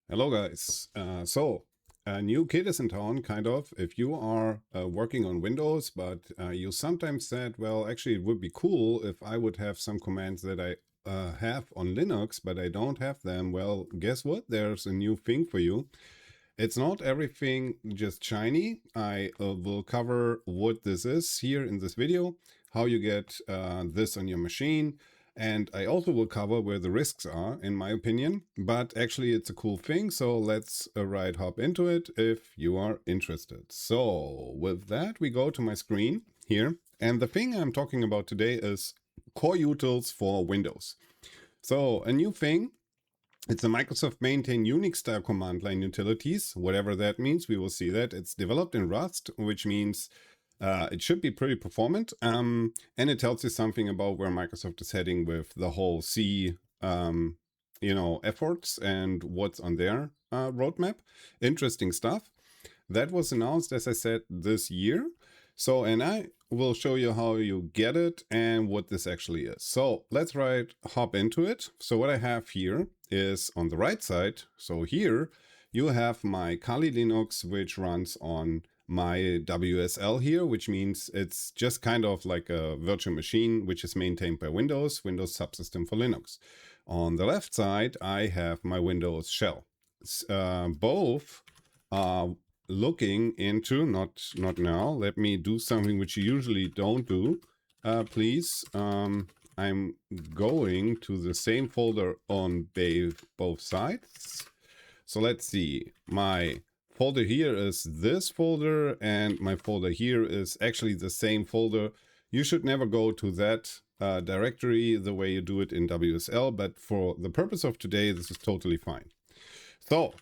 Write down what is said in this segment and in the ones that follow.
Hello guys. A new kid is in town, kind of. If you are working on Windows, but you sometimes said, well, actually it would be cool if I would have some commands that I have on Linux, but I don't have them. Well, guess what? There's a new thing for you. It's not everything just shiny. I will cover what this is here in this video, how you get this on your machine, and I also will cover where the risks are, in my opinion. But actually it's a cool thing, so let's hop into it if you are interested. So with that, we go to my screen here. And the thing I'm talking about today is Coreutils for Windows. So a new thing. It's a Microsoft maintained Unix style command line utilities, whatever that means. We will see that. It's developed in Rust, which means it should be pretty performant. And it tells you something about where Microsoft is heading with the whole C, efforts and what's on their roadmap. Interesting stuff. That was announced, as I said, this year. So, and I will show you how you get it and what this actually is. So let's hop into it. So what I have here is on the right side. So here you have my Kali Linux, which runs on my WSL here, which means it's just kind of like a virtual machine, which is maintained by Windows subsystem for Linux. On the left side, I have my Windows shell. Both are looking into, not now, let me do something which you usually don't do, please. I'm going to the same folder on both sides. So let's see, my folder here is this folder and my folder here is actually the same folder. You should never go to that directory the way you do it in WSL, but for the purpose of today, this is totally fine. So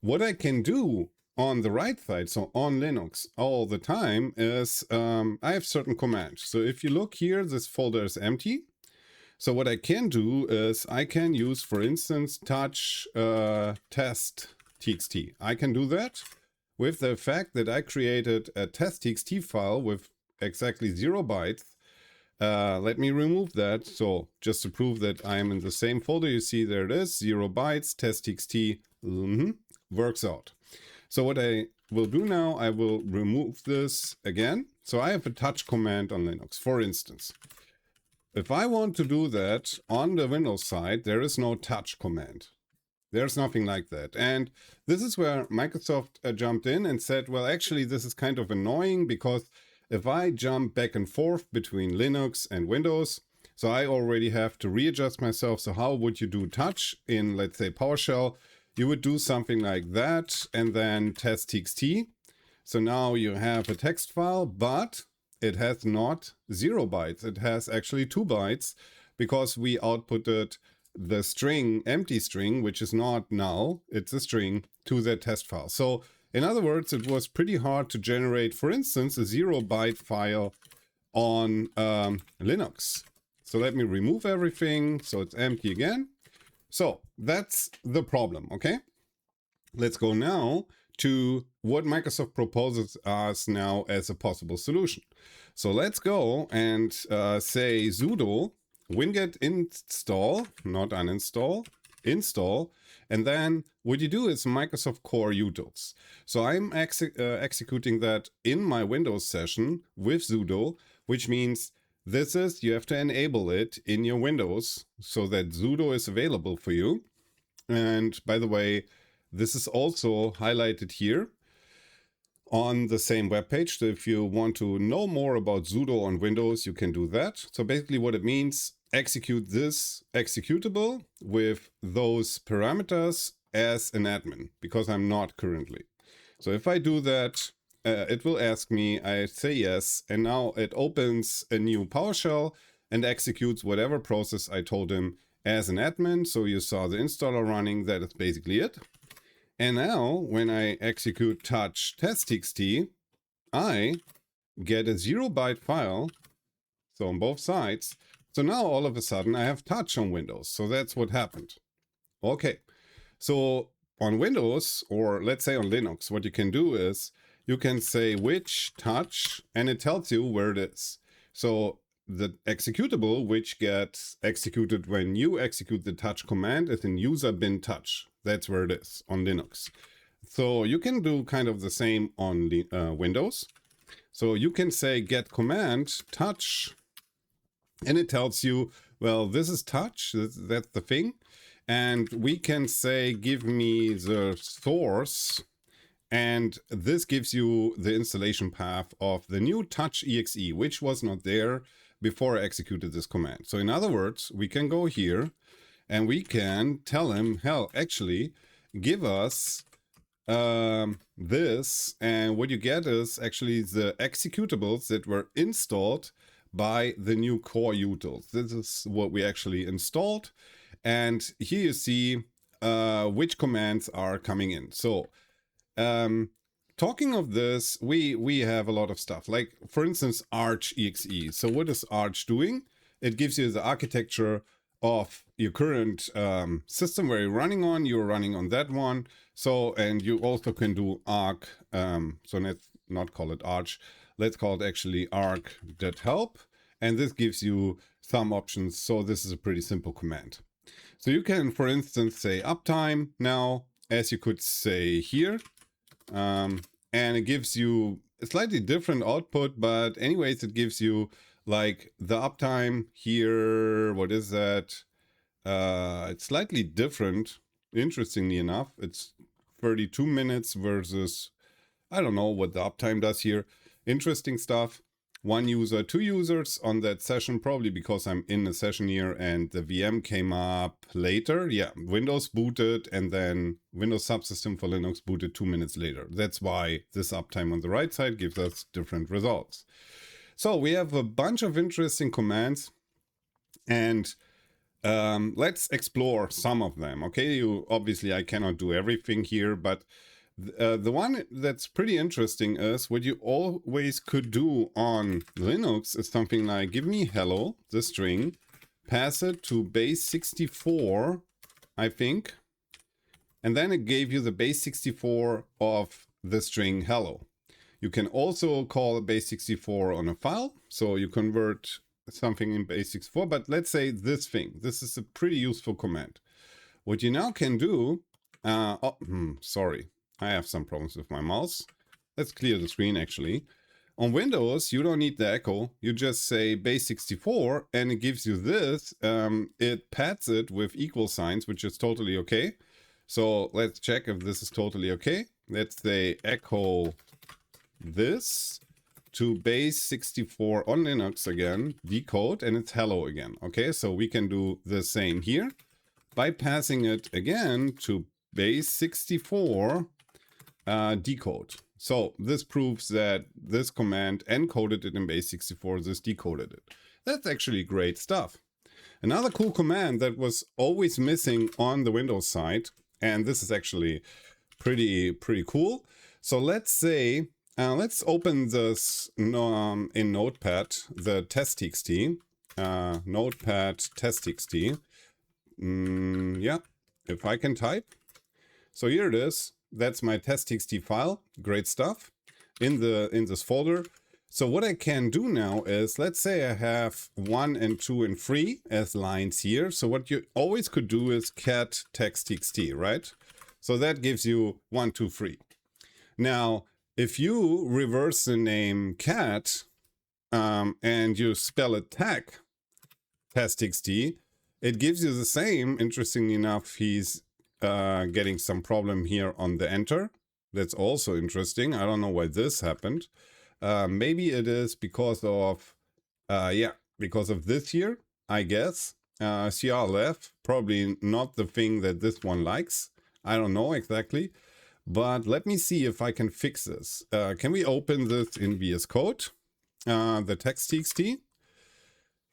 what I can do on the right side, so on Linux all the time, is I have certain commands. So if you look here, this folder is empty. So what I can do is I can use, for instance, touch test.txt. I can do that with the fact that I created a test.txt file with exactly 0 bytes. Let me remove that. So just to prove that I am in the same folder, you see there it is, 0 bytes, test.txt, works out. So what I will do now, I will remove this again. So I have a touch command on Linux, for instance. If I want to do that on the Windows side, there is no touch command. There's nothing like that. And this is where Microsoft jumped in and said, well, actually, this is kind of annoying because if I jump back and forth between Linux and Windows, so I already have to readjust myself. So how would you do touch in, let's say, PowerShell? You would do something like that and then test.txt. So now you have a text file, but it has not 0 bytes. It has actually 2 bytes because we outputted the string, empty string, which is not null, it's a string, to that test file. So in other words, it was pretty hard to generate, for instance, a 0 byte file on Linux. So let me remove everything. So it's empty again. So that's the problem, okay? Let's go now to what Microsoft proposes us now as a possible solution. So let's go and say sudo winget install, not uninstall, install, and then what you do is Microsoft Coreutils. So I'm executing that in my Windows session with sudo, which means this is, you have to enable it in your Windows so that sudo is available for you. And by the way, this is also highlighted here on the same webpage. So if you want to know more about sudo on Windows, you can do that. So basically what it means, execute this executable with those parameters as an admin, because I'm not currently. So if I do that, it will ask me, I say yes, and now it opens a new PowerShell and executes whatever process I told him as an admin. So you saw the installer running, that is basically it. And now when I execute touch test.txt, I get a 0 byte file, so on both sides. So now all of a sudden I have touch on Windows. So that's what happened. Okay, so on Windows, or let's say on Linux, what you can do is you can say which touch, and it tells you where it is. So the executable, which gets executed when you execute the touch command, is in user bin touch. That's where it is on Linux. So you can do kind of the same on Windows. So you can say get command touch, and it tells you, well, this is touch, that's the thing. And we can say, give me the source, and this gives you the installation path of the new touch exe, which was not there before I executed this command. So in other words, we can go here and we can tell him, hell, actually give us this, and what you get is actually the executables that were installed by the new Coreutils. This is what we actually installed, and here you see which commands are coming in. So talking of this, we have a lot of stuff, like for instance Arch exe. So what is Arch doing? It gives you the architecture of your current system where you're running on. You're running on that one. So, and you also can do arc. So let's not call it Arch. Let's call it actually arc.help. And this gives you some options. So this is a pretty simple command. So you can, for instance, say uptime now, as you could say here. And it gives you a slightly different output, but anyways, it gives you like the uptime here. What is that? It's slightly different. Interestingly enough, it's 32 minutes versus, I don't know what the uptime does here. Interesting stuff. 1 user, 2 users on that session, probably because I'm in a session here and the VM came up later. Yeah, Windows booted and then Windows subsystem for Linux booted 2 minutes later. That's why this uptime on the right side gives us different results. So we have a bunch of interesting commands, and let's explore some of them. Okay, obviously I cannot do everything here, but the one that's pretty interesting is what you always could do on Linux is something like give me hello, the string, pass it to base 64, I think, and then it gave you the base 64 of the string hello. You can also call base 64 on a file, so you convert something in base 64, but let's say this thing. This is a pretty useful command. What you now can do, sorry, I have some problems with my mouse. Let's clear the screen actually. On Windows, you don't need the echo. You just say base 64 and it gives you this. It pads it with equal signs, which is totally okay. So let's check if this is totally okay. Let's say echo this to base 64 on Linux again, decode, and it's hello again. Okay, so we can do the same here by passing it again to base 64 decode. So this proves that this command encoded it in base 64, this decoded it. That's actually great stuff. Another cool command that was always missing on the Windows side, and this is actually pretty cool. So let's say, let's open this in Notepad, the test.txt, Notepad test.txt. Yeah, if I can type. So here it is. That's my test.txt file. Great stuff in this folder. So what I can do now is, let's say I have 1 and 2 and 3 as lines here. So what you always could do is cat text.txt, right? So that gives you 1, 2, 3. Now, if you reverse the name cat and you spell it test.txt, it gives you the same. Interestingly enough, he's getting some problem here on the enter. That's also interesting. I don't know why this happened. Maybe it is because of, because of this here, I guess. CRLF, probably not the thing that this one likes. I don't know exactly. But let me see if I can fix this. Can we open this in VS Code? The text.txt.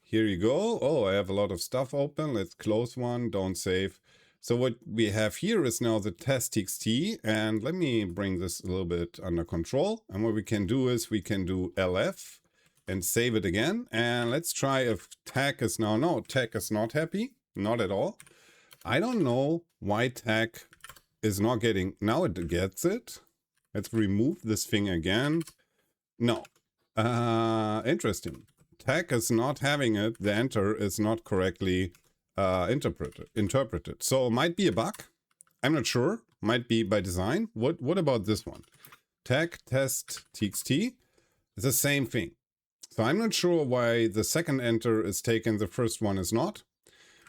Here you go. Oh, I have a lot of stuff open. Let's close one. Don't save. So what we have here is now the test.txt, and let me bring this a little bit under control. And what we can do is we can do LF and save it again. And let's try if tag is now, no, tag is not happy, not at all. I don't know why tag is not getting, now it gets it. Let's remove this thing again. No, interesting. Tag is not having it, the enter is not correctly interpreted. So it might be a bug. I'm not sure. Might be by design. What about this one? Tag test txt. It's the same thing. So I'm not sure why the second enter is taken, the first one is not.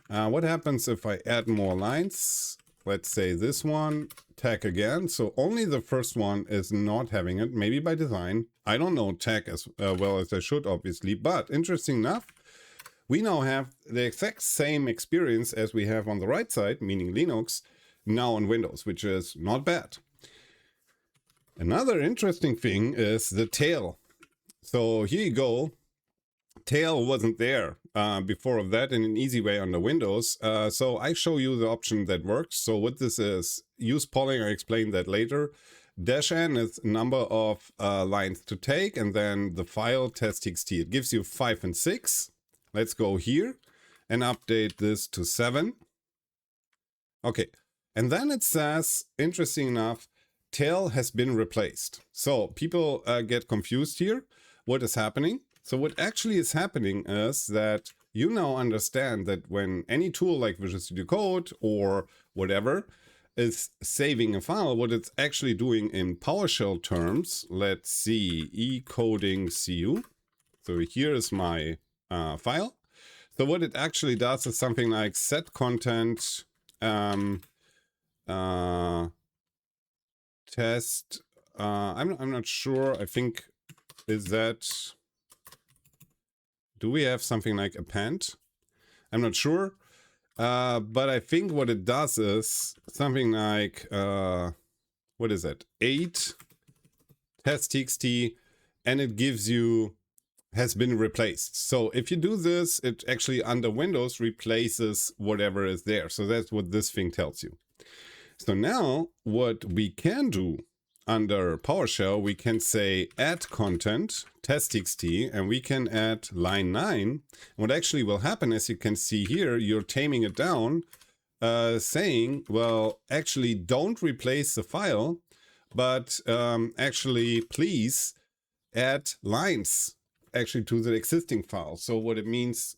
What happens if I add more lines? Let's say this one, tag again. So only the first one is not having it, maybe by design. I don't know tag as well as I should, obviously. But interesting enough, we now have the exact same experience as we have on the right side, meaning Linux, now on Windows, which is not bad. Another interesting thing is the tail. So here you go. Tail wasn't there before of that in an easy way under Windows. So I show you the option that works. So what this is, use polling, I explain that later. -n is number of lines to take, and then the file test.txt. It gives you 5 and 6. Let's go here and update this to 7. Okay, and then it says, interesting enough, tail has been replaced. So people get confused here. What is happening? So what actually is happening is that you now understand that when any tool like Visual Studio Code or whatever is saving a file, what it's actually doing in PowerShell terms, let's see, eCodingCU. So here is my file. So what it actually does is something like set content test. I'm not sure. I think is that. Do we have something like append? I'm not sure. But I think what it does is something like, what is it? 8 test.txt, and it gives you, has been replaced. So if you do this, it actually under Windows replaces whatever is there. So that's what this thing tells you. So now what we can do under PowerShell, we can say add content test.txt, and we can add line 9. What actually will happen, as you can see here, you're taming it down, saying, well, actually don't replace the file, but actually please add lines actually to the existing file. So what it means,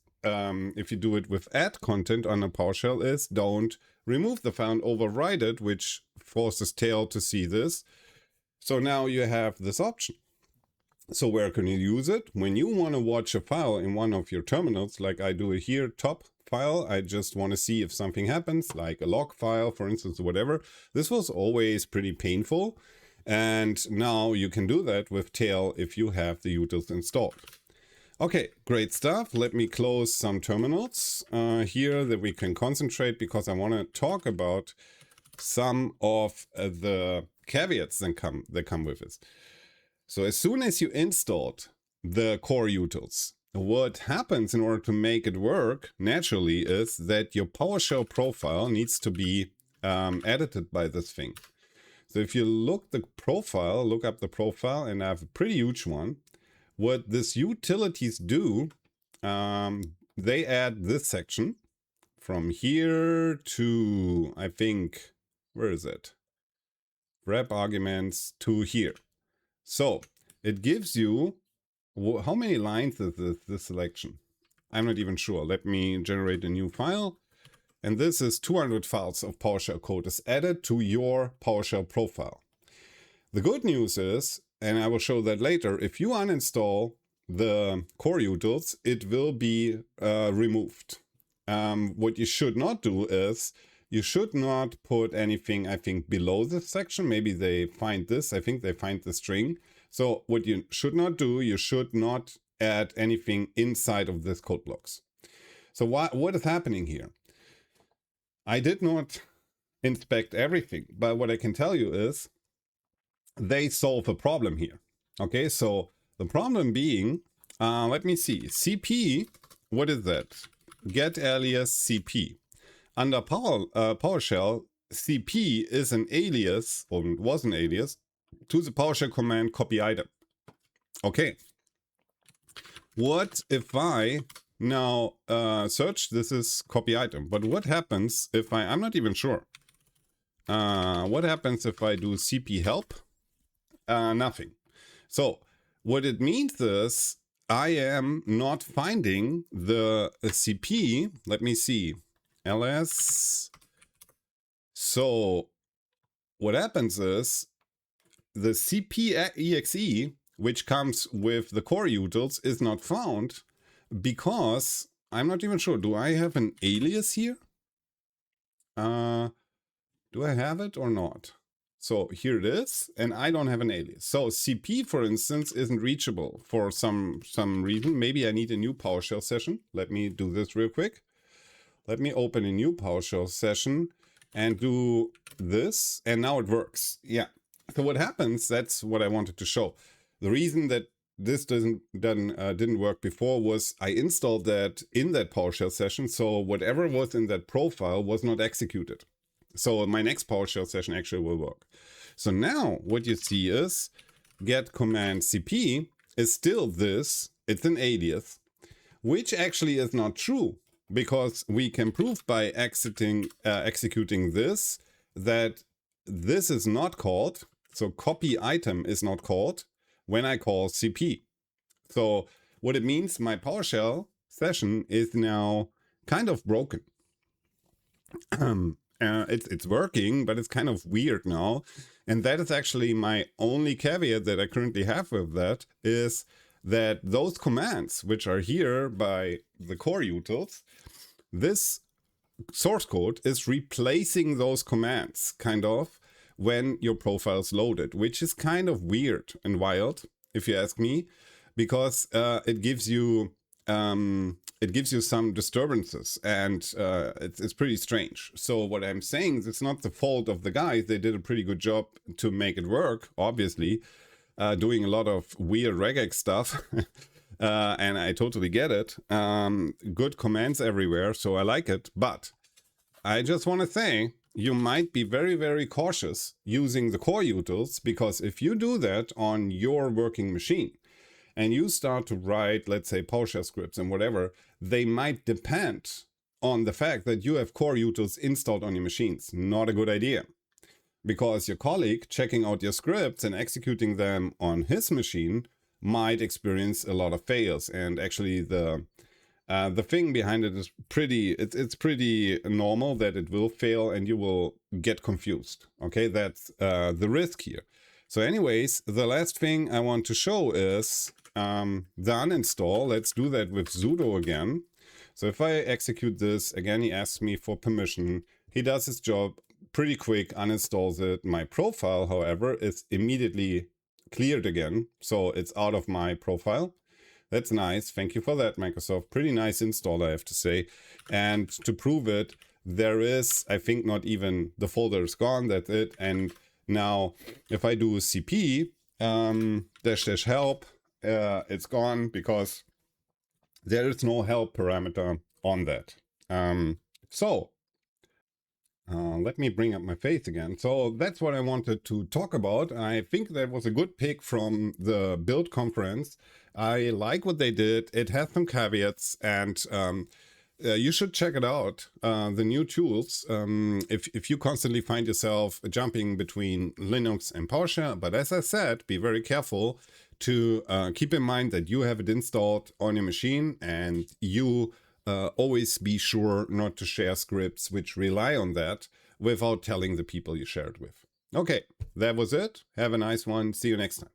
if you do it with add content under PowerShell, is don't remove the file and override it, which forces tail to see this. So now you have this option. So where can you use it? When you want to watch a file in one of your terminals, like I do here, top file, I just want to see if something happens, like a log file, for instance, or whatever. This was always pretty painful. And now you can do that with tail if you have the utils installed. Okay, great stuff. Let me close some terminals here that we can concentrate, because I want to talk about some of the caveats that come with this. So as soon as you installed the Coreutils, what happens in order to make it work naturally is that your PowerShell profile needs to be edited by this thing. So if you look up the profile, and I have a pretty huge one, what these utilities do, they add this section from here to, I think, where is it? Wrap arguments to here. So it gives you, how many lines is this selection? I'm not even sure. Let me generate a new file. And this is 200 files of PowerShell code is added to your PowerShell profile. The good news is, and I will show that later, if you uninstall the Coreutils, it will be removed. What you should not do is, you should not put anything, I think, below this section. Maybe they find this. I think they find the string. So what you should not do, you should not add anything inside of this code blocks. So what is happening here? I did not inspect everything, but what I can tell you is they solve a problem here. Okay, so the problem being, let me see, CP, what is that? Get alias CP. Under PowerShell, CP is an alias, or was an alias, to the PowerShell command copy item. Okay. What if I now search, this is copy item, but what happens if I'm not even sure. What happens if I do CP help? Nothing. So what it means is I am not finding the CP. Let me see. ls So what happens is the CP.exe, which comes with the Coreutils, is not found because I'm not even sure. Do I have an alias here? Do I have it or not? So here it is, and I don't have an alias. So CP, for instance, isn't reachable for some reason. Maybe I need a new PowerShell session. Let me do this real quick. Let me open a new PowerShell session and do this, and now it works. Yeah. So what happens, that's what I wanted to show. The reason that this didn't work before was I installed that in that PowerShell session, so whatever was in that profile was not executed. So my next PowerShell session actually will work. So now what you see is get command cp is still this, it's an alias, which actually is not true, because we can prove by executing this that this is not called, so copy item is not called when I call cp. So what it means, my PowerShell session is now kind of broken. It's working, but it's kind of weird now. And that is actually my only caveat that I currently have with that, is that those commands, which are here by the Coreutils, this source code is replacing those commands, kind of, when your profile is loaded, which is kind of weird and wild, if you ask me, because it gives you some disturbances, and it's pretty strange. So what I'm saying is it's not the fault of the guys. They did a pretty good job to make it work, obviously, doing a lot of weird regex stuff. And I totally get it. Good commands everywhere, so I like it. But I just want to say, you might be very, very cautious using the Coreutils, because if you do that on your working machine, and you start to write, let's say, PowerShell scripts and whatever, they might depend on the fact that you have Coreutils installed on your machines. Not a good idea. Because your colleague checking out your scripts and executing them on his machine might experience a lot of fails. And actually the thing behind it is it's pretty normal that it will fail and you will get confused. Okay, that's the risk here. So anyways, the last thing I want to show is the uninstall. Let's do that with sudo again. So if I execute this, again, he asks me for permission. He does his job pretty quick, uninstalls it. My profile, however, is immediately cleared again. So it's out of my profile. That's nice. Thank you for that, Microsoft. Pretty nice install, I have to say. And to prove it, there is, I think, not even the folder is gone. That's it. And now if I do cp --help, it's gone because there is no help parameter on that. Let me bring up my face again. So that's what I wanted to talk about. I think that was a good pick from the build conference. I like what they did. It has some caveats, and you should check it out, the new tools, if you constantly find yourself jumping between Linux and PowerShell. But as I said, be very careful to keep in mind that you have it installed on your machine, and you always be sure not to share scripts which rely on that without telling the people you share it with. Okay, that was it. Have a nice one. See you next time.